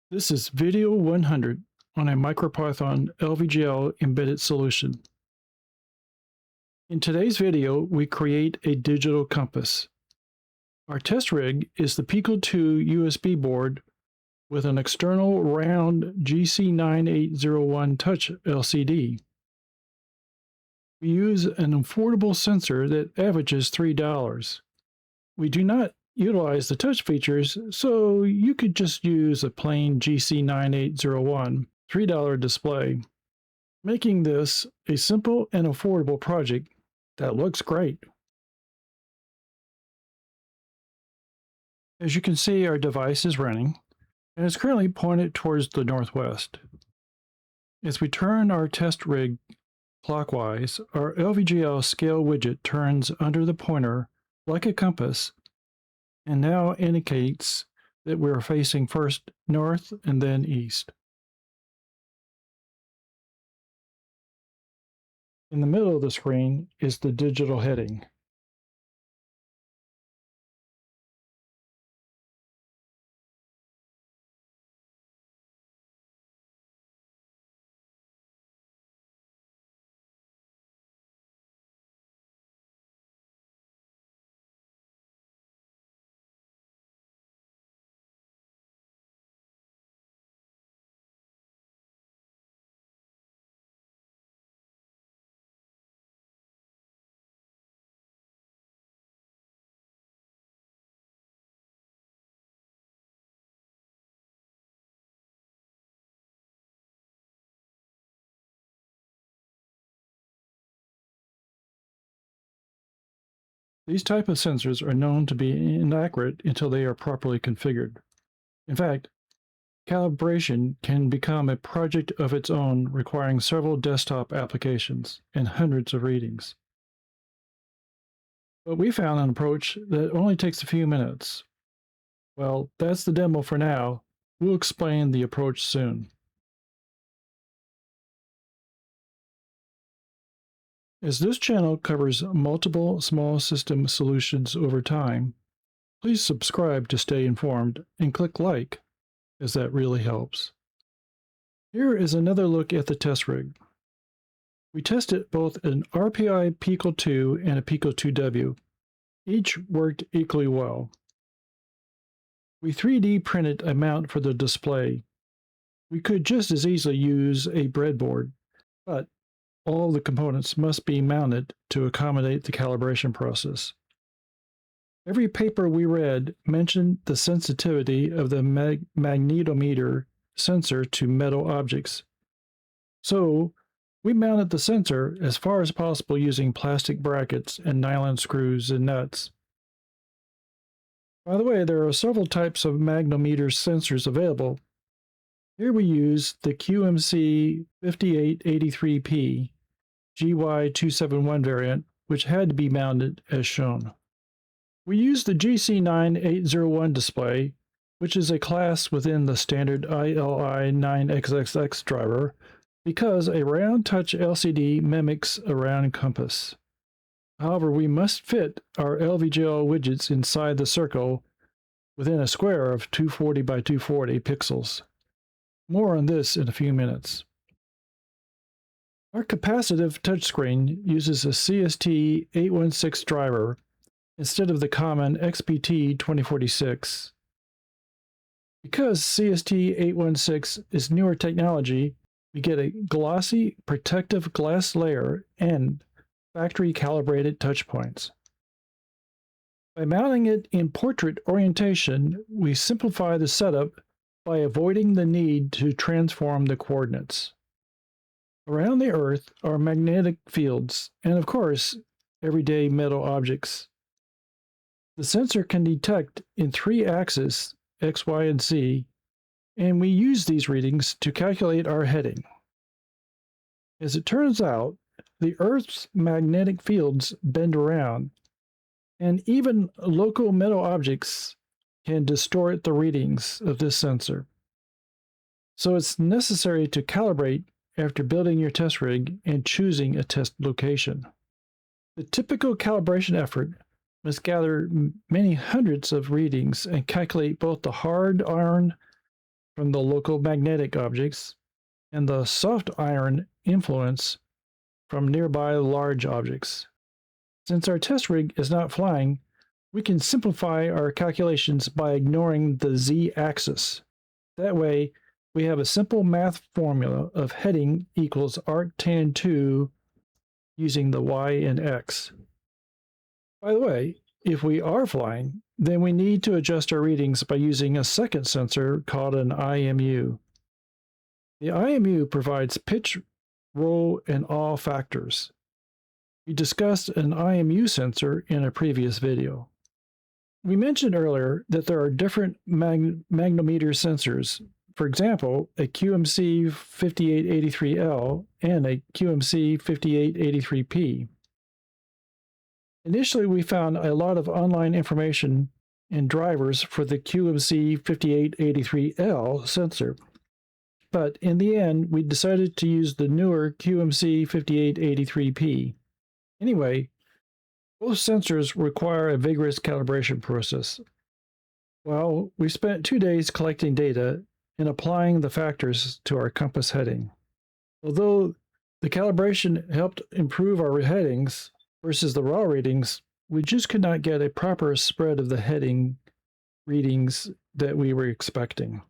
This is video 100 on a MicroPython LVGL embedded solution. In today's video, we create a digital compass. Our test rig is the Pico2 USB board with an external round GC9A01 Touch-LCD. We use an affordable sensor that averages $3. We do not utilize the touch features, so you could just use a plain GC9A01 $3 display, making this a simple and affordable project that looks great. As you can see, our device is running and is currently pointed towards the northwest. As we turn our test rig clockwise, our LVGL scale widget turns under the pointer like a compass and now indicates that we're facing first north and then east. In the middle of the screen is the digital heading. These type of sensors are known to be inaccurate until they are properly configured. In fact, calibration can become a project of its own, requiring several desktop applications and hundreds of readings. But we found an approach that only takes a few minutes. Well, that's the demo for now. We'll explain the approach soon. As this channel covers multiple small system solutions over time, please subscribe to stay informed and click like, as that really helps. Here is another look at the test rig. We tested both an RPI Pico2 and a Pico2W. Each worked equally well. We 3D printed a mount for the display. We could just as easily use a breadboard, but all the components must be mounted to accommodate the calibration process. Every paper we read mentioned the sensitivity of the magnetometer sensor to metal objects. So we mounted the sensor as far as possible using plastic brackets and nylon screws and nuts. By the way, there are several types of magnetometer sensors available. Here we use the QMC 5883P GY271 variant, which had to be mounted as shown. We used the GC9A01 display, which is a class within the standard ILI9XXX driver, because a round touch LCD mimics a round compass. However, we must fit our LVGL widgets inside the circle within a square of 240 by 240 pixels. More on this in a few minutes. Our capacitive touchscreen uses a CST816 driver instead of the common XPT2046. Because CST816 is newer technology, we get a glossy protective glass layer and factory calibrated touch points. By mounting it in portrait orientation, we simplify the setup by avoiding the need to transform the coordinates. Around the Earth are magnetic fields and, of course, everyday metal objects. The sensor can detect in 3 axes, X, Y, and Z, and we use these readings to calculate our heading. As it turns out, the Earth's magnetic fields bend around, and even local metal objects can distort the readings of this sensor. So it's necessary to calibrate after building your test rig and choosing a test location. The typical calibration effort must gather many hundreds of readings and calculate both the hard iron from the local magnetic objects and the soft iron influence from nearby large objects. Since our test rig is not flying, we can simplify our calculations by ignoring the z-axis. That way, we have a simple math formula of heading equals arctan 2 using the y and x. By the way, if we are flying, then we need to adjust our readings by using a second sensor called an IMU. The IMU provides pitch, roll, and yaw factors. We discussed an IMU sensor in a previous video. We mentioned earlier that there are different magnometer sensors. For example, a QMC 5883L and a QMC 5883P. Initially, we found a lot of online information and drivers for the QMC 5883L sensor. But in the end, we decided to use the newer QMC 5883P. Anyway, both sensors require a vigorous calibration process. Well, we spent 2 days collecting data and applying the factors to our compass heading. Although the calibration helped improve our headings versus the raw readings, we just could not get a proper spread of the heading readings that we were expecting.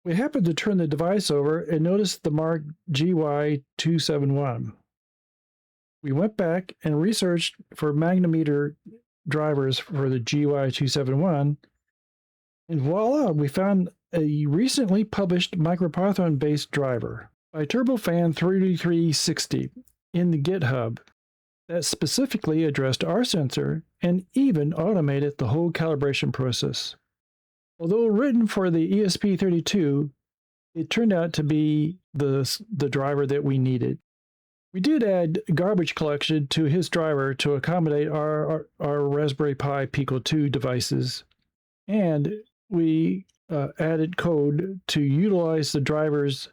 We happened to turn the device over and noticed the mark GY271. We went back and researched for magnometer drivers for the GY271, and voila, we found a recently published MicroPython-based driver by TurboFan3360 in the GitHub that specifically addressed our sensor and even automated the whole calibration process. Although written for the ESP32, it turned out to be the driver that we needed. We did add garbage collection to his driver to accommodate our Raspberry Pi Pico2 devices, and we added code to utilize the driver's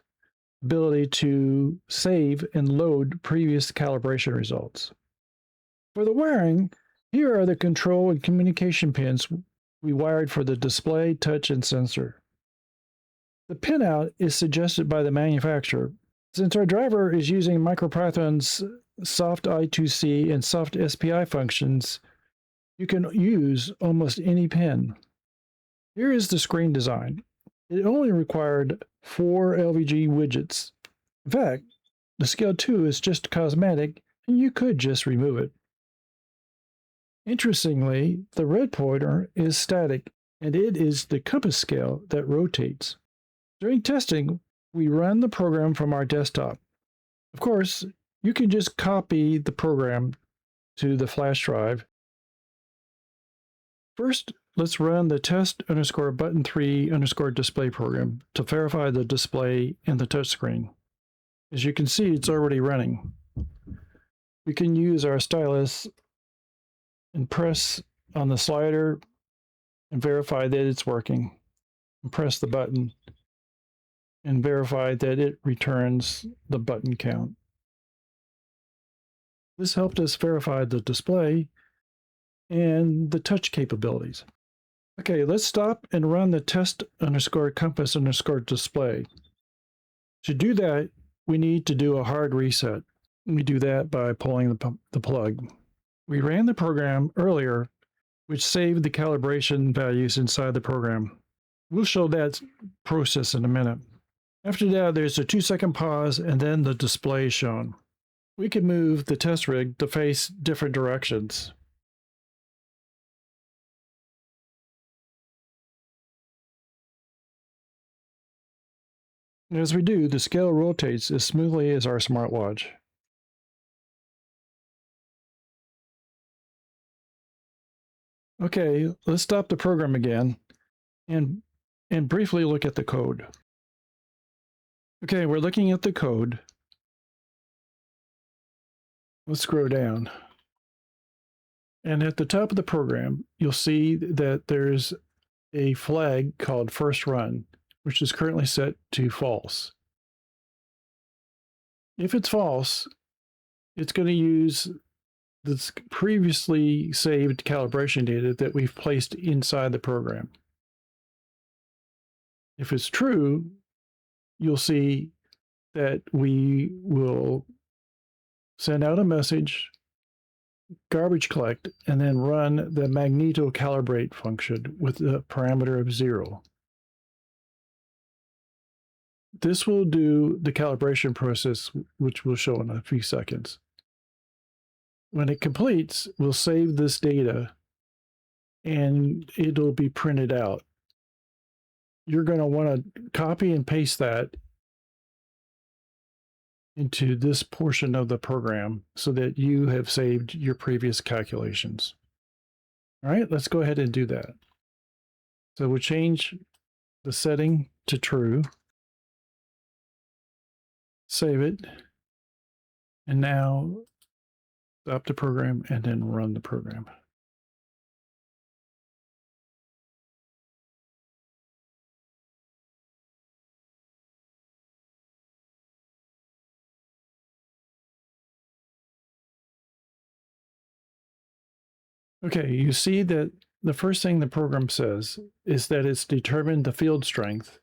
ability to save and load previous calibration results. For the wiring, here are the control and communication pins we wired for the display, touch, and sensor. The pinout is suggested by the manufacturer. Since our driver is using MicroPython's soft I2C and soft SPI functions, you can use almost any pin. Here is the screen design. It only required 4 LVG widgets. In fact, the scale 2 is just cosmetic, and you could just remove it. Interestingly, the red pointer is static, and it is the compass scale that rotates. During testing, we run the program from our desktop. Of course, you can just copy the program to the flash drive. First, let's run the test_button3_display program to verify the display and the touchscreen. As you can see, it's already running. We can use our stylus and press on the slider and verify that it's working. And press the button and verify that it returns the button count. This helped us verify the display and the touch capabilities. Okay, let's stop and run the test_compass_display. To do that, we need to do a hard reset. We do that by pulling the plug. We ran the program earlier, which saved the calibration values inside the program. We'll show that process in a minute. After that, there's a 2-second pause, and then the display is shown. We can move the test rig to face different directions. As we do, the scale rotates as smoothly as our smartwatch. Okay, let's stop the program again and briefly look at the code. Okay, we're looking at the code. Let's scroll down. And at the top of the program, you'll see that there's a flag called first run, which is currently set to false. If it's false, it's going to use this previously saved calibration data that we've placed inside the program. If it's true, you'll see that we will send out a message, garbage collect, and then run the magneto calibrate function with a parameter of 0. This will do the calibration process, which we'll show in a few seconds. When it completes, we'll save this data and it'll be printed out. You're going to want to copy and paste that into this portion of the program so that you have saved your previous calculations. All right, let's go ahead and do that. So we'll change the setting to true, save it, and now stop the program and then run the program. Okay, you see that the first thing the program says is that it's determined the field strength,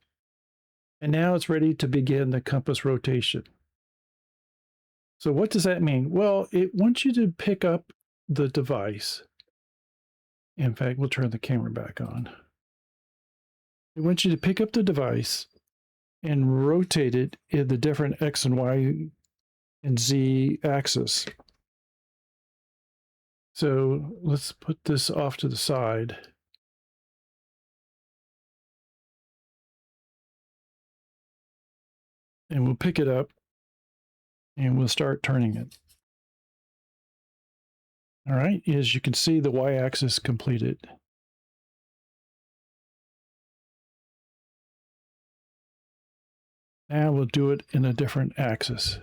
and now it's ready to begin the compass rotation. So what does that mean? Well, it wants you to pick up the device. In fact, we'll turn the camera back on. It wants you to pick up the device and rotate it in the different X and Y and Z axis. So let's put this off to the side. And we'll pick it up and we'll start turning it. All right, as you can see, the Y-axis completed. Now we'll do it in a different axis.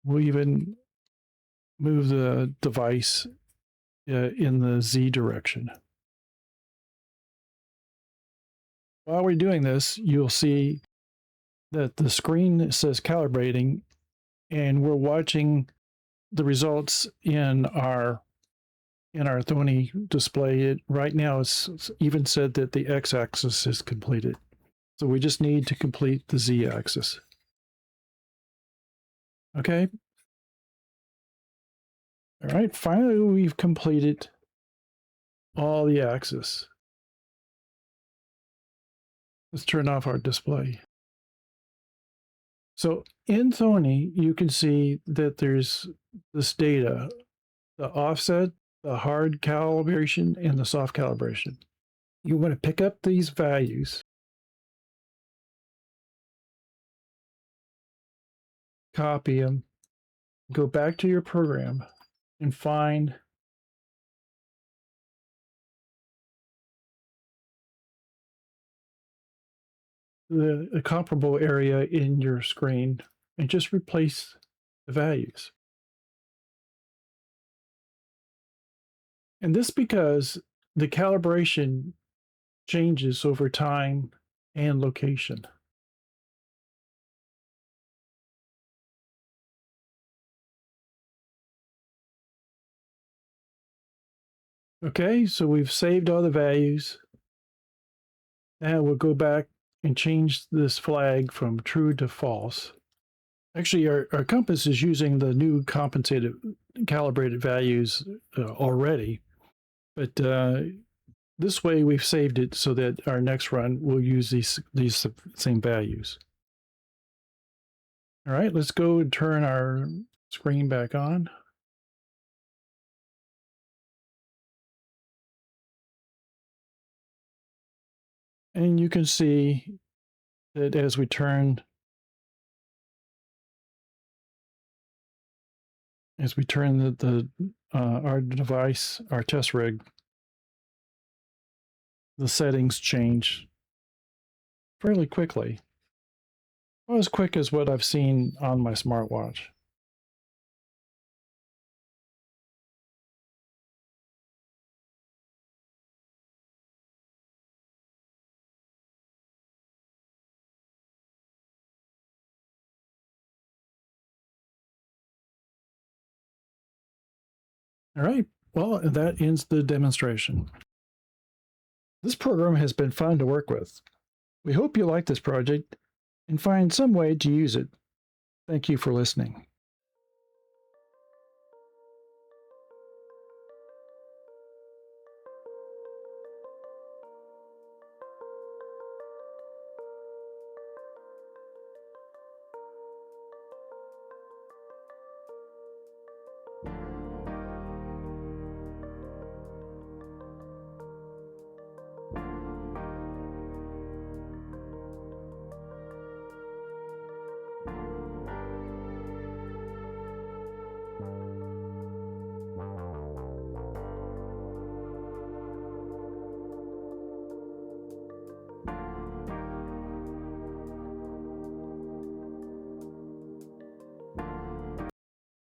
We'll even move the device in the Z direction. While we're doing this, you'll see that the screen says calibrating, and we're watching the results in our Thony display. Right now, it's even said that the X-axis is completed. So we just need to complete the Z-axis. Okay. All right, finally, we've completed all the axes. Let's turn off our display. So in Thony, you can see that there's this data, the offset, the hard calibration, and the soft calibration. You want to pick up these values, copy them, go back to your program, and find the comparable area in your screen and just replace the values. And this because the calibration changes over time and location. Okay, so we've saved all the values. Now we'll go back and change this flag from true to false. Actually, our compass is using the new compensated calibrated values already, but this way we've saved it so that our next run will use these same values. All right, let's go and turn our screen back on. And you can see that as we turn our device, our test rig, the settings change fairly quickly. Not as quick as what I've seen on my smartwatch. All right, well, that ends the demonstration. This program has been fun to work with. We hope you like this project and find some way to use it. Thank you for listening.